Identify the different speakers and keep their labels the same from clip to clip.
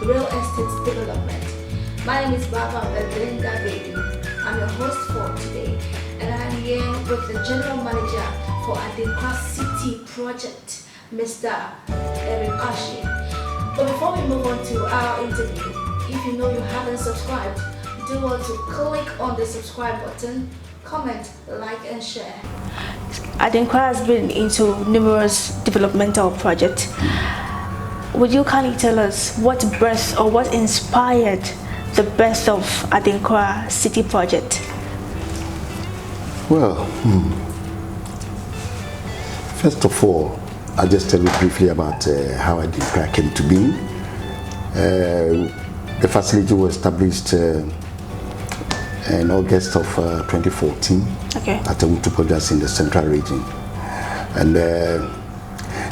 Speaker 1: real estate development. My name is Baba Adinkra Baby. I'm your host for today, and I'm here with the General Manager for Adinkra City Project, Mr. Eric Ashi. But before we move on to our interview, if you know you haven't subscribed, do want to click on the subscribe button, comment, like and share. Adinkra has been into numerous developmental projects. Would you kindly tell us what birthed or what inspired the birth of Adinkra City Project?
Speaker 2: Well, first of all, I'll just tell you briefly about how Adinkra came to be. The facility was established in August of 2014 at Adinkra in the central region. And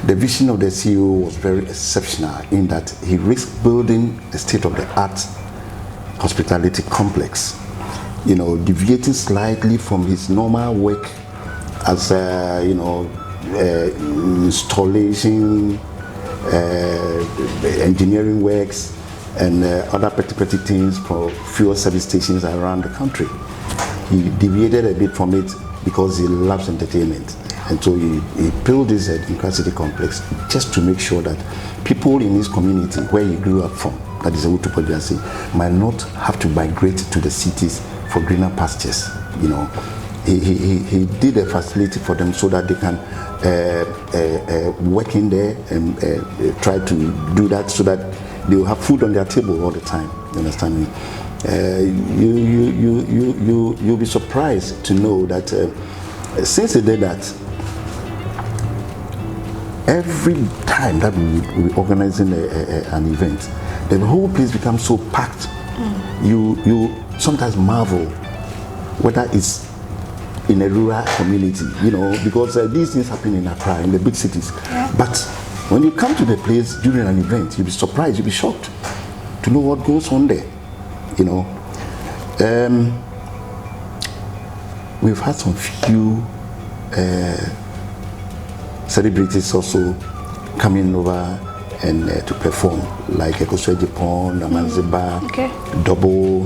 Speaker 2: the vision of the CEO was very exceptional in that he risked building a state-of-the-art hospitality complex, deviating slightly from his normal work as, installation, engineering works, and other petty things for fuel service stations around the country. He deviated a bit from it because he loves entertainment. And so he built this Adinkra City complex just to make sure that people in his community, where he grew up from, that is Adinkra, might not have to migrate to the cities for greener pastures. He did a facility for them so that they can work in there and try to do that so that they will have food on their table all the time. You understand me? You'll be surprised to know that since they did that, every time that we organizing an event, the whole place becomes so packed. You sometimes marvel whether it's in a rural community, because these things happen in Accra, in the big cities. Yeah. But when you come to the place during an event, you'll be surprised, you'll be shocked to know what goes on there. We've had some few celebrities also coming over and to perform, like Ekoswe Japan, Amanzeba, Double,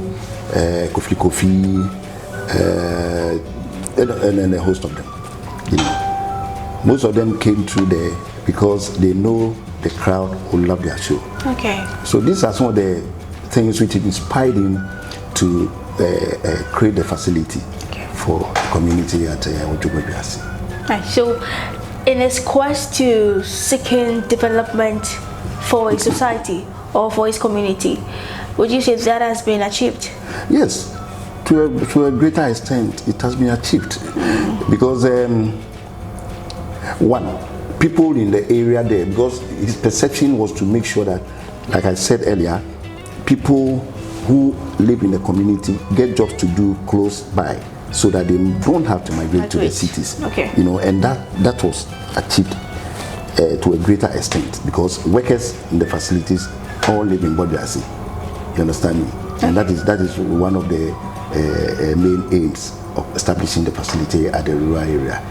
Speaker 2: Kofi, and a host of them. Most of them came through there because they know the crowd will love their show. Okay. So these are some of the things which inspired him to create the facility for the community at Adinkra.
Speaker 1: Right. So, in his quest to seeking development for his society or for his community, would you say that has been achieved?
Speaker 2: Yes. To a greater extent, it has been achieved because one, people in the area there, because his perception was to make sure that, like I said earlier, people who live in the community get jobs to do close by, so that they don't have to migrate to the cities. Okay. And that was achieved to a greater extent because workers in the facilities all live in Boduasi. You understand me? And that is one of the main aims of establishing the facility at the rural area.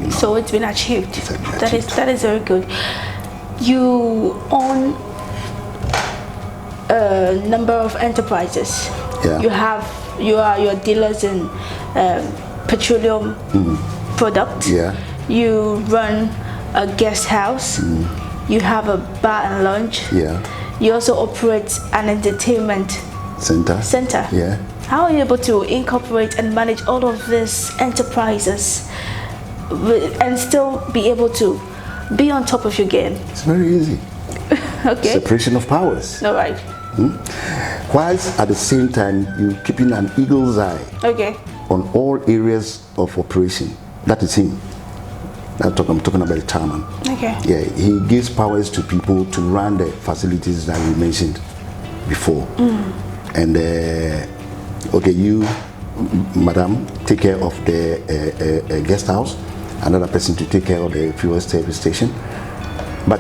Speaker 1: So it's been achieved. That is very good. You own a number of enterprises. Yeah. You are your dealers in petroleum products. Yeah. You run a guest house. You have a bar and lounge. Yeah. You also operate an entertainment center. Yeah. How are you able to incorporate and manage all of these enterprises and still be able to be on top of your game?
Speaker 2: It's very easy. Okay. Separation of powers.
Speaker 1: All right.
Speaker 2: Whilst at the same time you keeping an eagle's eye on all areas of operation. That is him. I'm talking about the chairman. Okay. Yeah, he gives powers to people to run the facilities that we mentioned before. And you, madam, take care of the guest house. Another person to take care of the fuel service station. But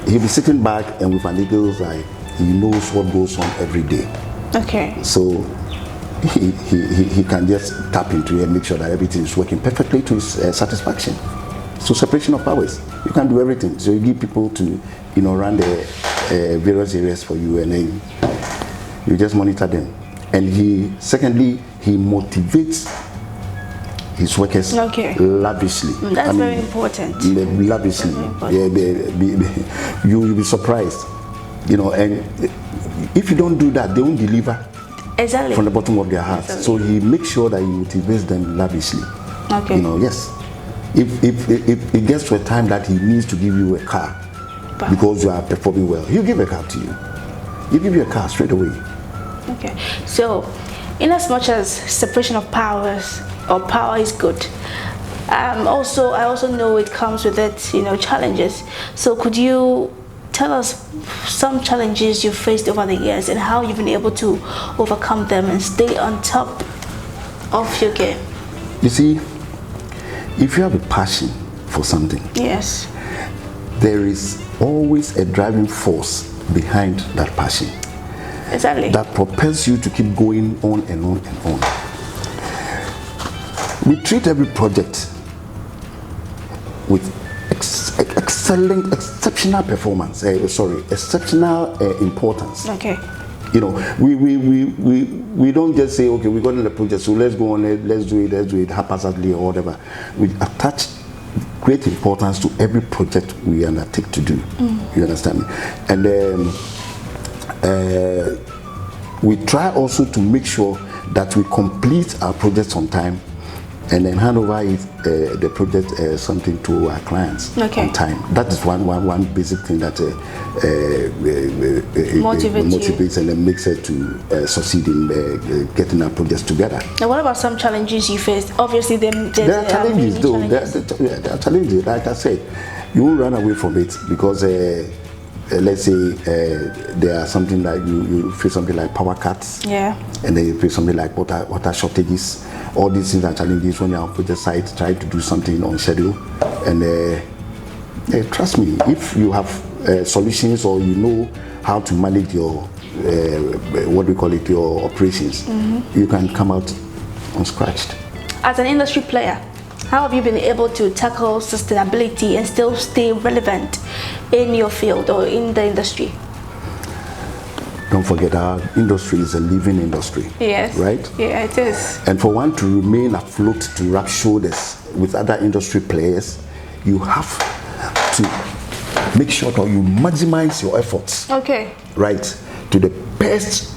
Speaker 2: he'll be sitting back and with an eagle's eye, he knows what goes on every day. Okay. So he can just tap into it and make sure that everything is working perfectly to his satisfaction. So separation of powers. You can't do everything. So you give people to run the various areas for you, and then you just monitor them. And secondly, he motivates his workers lavishly.
Speaker 1: That's very important.
Speaker 2: Lavishly. You'll be surprised. And if you don't do that, they won't deliver from the bottom of their hearts. So he makes sure that he motivates them lavishly. Yes. If it gets to a time that he needs to give you a car because you are performing well, he'll give a car to you. He'll give you a car straight away.
Speaker 1: Okay. So, in as much as separation of powers or power is good, I also know it comes with it, challenges. So could you tell us some challenges you've faced over the years and how you've been able to overcome them and stay on top of your game?
Speaker 2: You see, if you have a passion for something,
Speaker 1: yes,
Speaker 2: there is always a driving force behind that passion.
Speaker 1: Exactly.
Speaker 2: That propels you to keep going on and on and on. We treat every project with exceptional performance. Exceptional importance.
Speaker 1: Okay.
Speaker 2: We don't just say, okay, we got in the project, so let's go on it, let's do it haphazardly or whatever. We attach great importance to every project we undertake to do. You understand me? And we try also to make sure that we complete our projects on time and then hand over the project something to our clients on time. That is one basic thing that motivates and then makes it to succeed in getting our projects together.
Speaker 1: Now, what about some challenges you faced? Obviously, there are
Speaker 2: challenges, though. There are challenges. Like I said, you won't run away from it because let's say there are something like you face something like power cuts, and then you face something like water shortages. All these things are challenges when you're on project site trying to do something on schedule. And trust me, if you have solutions or you know how to manage your your operations, you can come out unscratched.
Speaker 1: As an industry player, how have you been able to tackle sustainability and still stay relevant in your field or in the industry?
Speaker 2: Don't forget, our industry is a living industry.
Speaker 1: Yes.
Speaker 2: Right?
Speaker 1: Yeah, it is.
Speaker 2: And for one to remain afloat, to rub shoulders with other industry players, you have to make sure that you maximize your efforts.
Speaker 1: Okay.
Speaker 2: Right? To the best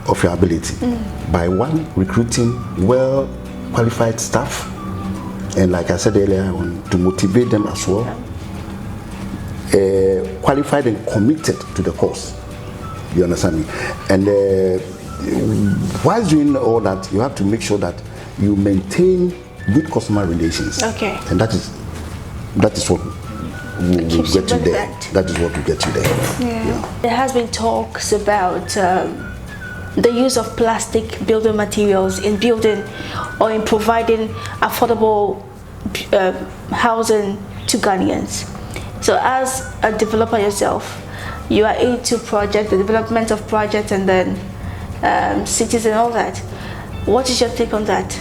Speaker 2: of your ability. By one, recruiting well-qualified staff. And like I said earlier, to motivate them as well. Qualified and committed to the cause. You understand me? And while doing all that, you have to make sure that you maintain good customer relations.
Speaker 1: Okay.
Speaker 2: And that is what will get you there. That is what will get you there.
Speaker 1: Yeah. There has been talks about the use of plastic building materials in building or in providing affordable housing to Ghanaians. So as a developer yourself, you are into the development of projects and then cities and all that. What is your take on that?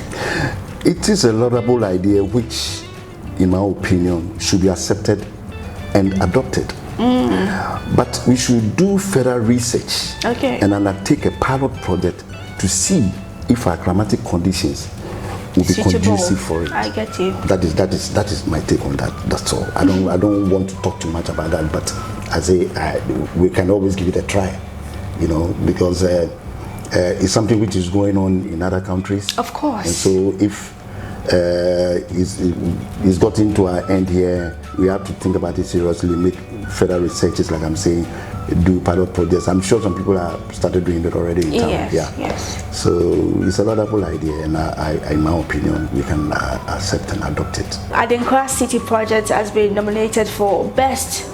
Speaker 2: It is a laudable idea which, in my opinion, should be accepted and adopted. But we should do further research and undertake a pilot project to see if our climatic conditions will be conducive for it.
Speaker 1: I get you.
Speaker 2: That is my take on that. That's all. I don't want to talk too much about that, but I say we can always give it a try, because it's something which is going on in other countries.
Speaker 1: Of course.
Speaker 2: And so if it's got into our end here, we have to think about it seriously, make further researches, like I'm saying, do pilot projects. I'm sure some people have started doing it already in town.
Speaker 1: Yes.
Speaker 2: So it's a laudable idea, and in my opinion, we can accept and adopt it.
Speaker 1: Adinkra City Project has been nominated for Best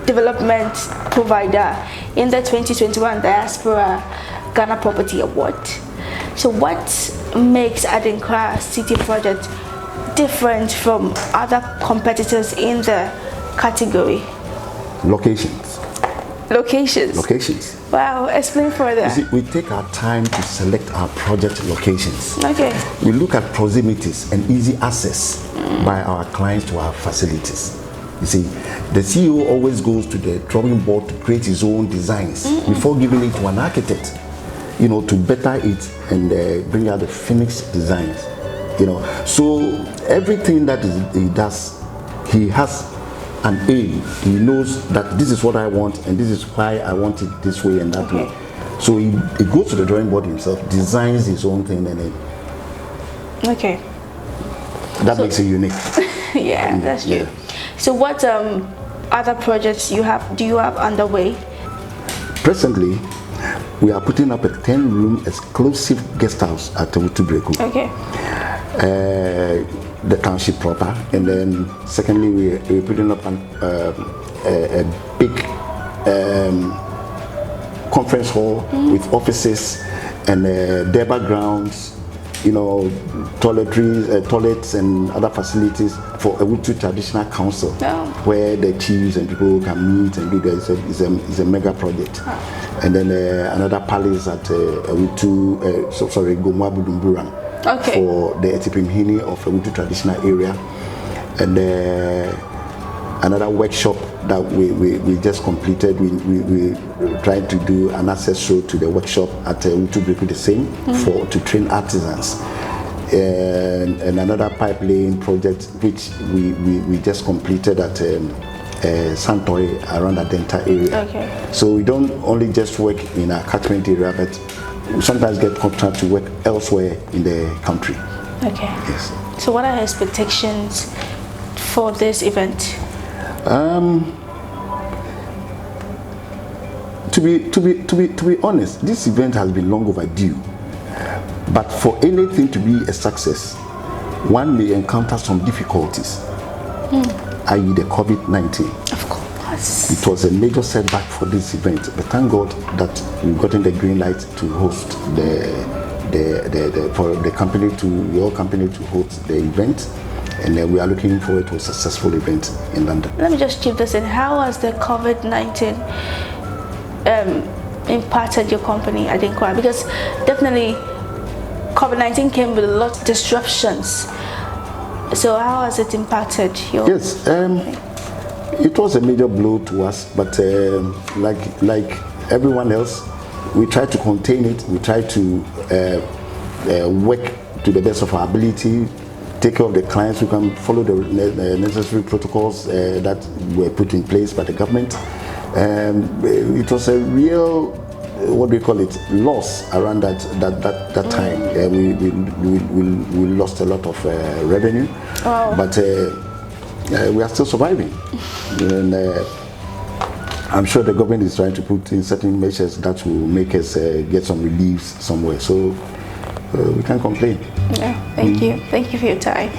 Speaker 1: Development Provider in the 2021 Diaspora Ghana Property Award. So what makes Adinkra City Project different from other competitors in the category?
Speaker 2: Locations.
Speaker 1: Wow, explain further.
Speaker 2: You see, we take our time to select our project locations.
Speaker 1: Okay.
Speaker 2: We look at proximities and easy access by our clients to our facilities. You see, the CEO always goes to the drawing board to create his own designs before giving it to an architect, you know, to better it and bring out the finished designs, you know. So everything that he does, he has an aim. He knows that this is what I want and this is why I want it this way and that way. So he goes to the drawing board himself, designs his own thing, and then that makes it unique.
Speaker 1: Yeah, that's true. Yeah. So what other projects do you have underway? Presently,
Speaker 2: we are putting up a 10-room exclusive guest house at Utubreku. The township proper, and then secondly we're putting up a big conference hall with offices and deba grounds, you know, toilets and other facilities for a Utu traditional council, where the chiefs and people can meet and do this. It's a mega project. And then another palace at Utu, Gomwa Budumburan, for the Etipimhini of a Utu traditional area, and another workshop that we just completed. We tried to do an access show to the workshop at Utu Breku the same to train artisans, and another pipeline project which we just completed at Santoi around Adinkra area. So we don't only just work in our catchment area, but we sometimes get contract to work elsewhere in the country. Yes.
Speaker 1: So what are your expectations for this event?
Speaker 2: To be honest, this event has been long overdue. But for anything to be a success, one may encounter some difficulties, i.e. the COVID-19.
Speaker 1: Of course.
Speaker 2: It was a major setback for this event, but thank God that we've gotten the green light to host your company to host the event, and we are looking forward to a successful event in London.
Speaker 1: Let me just chip this in. How has the COVID-19 impacted your company, Adinkra? Because definitely COVID-19 came with a lot of disruptions. So how has it impacted your?
Speaker 2: Yes, it was a major blow to us, but like everyone else, we tried to contain it. We tried to work to the best of our ability, take care of the clients. We can follow the necessary protocols that were put in place by the government. It was a real, what do we call it, loss around that time. We lost a lot of revenue, but we are still surviving. And I'm sure the government is trying to put in certain measures that will make us get some relief somewhere. So we can't complain.
Speaker 1: Yeah, thank you. Thank you for your time.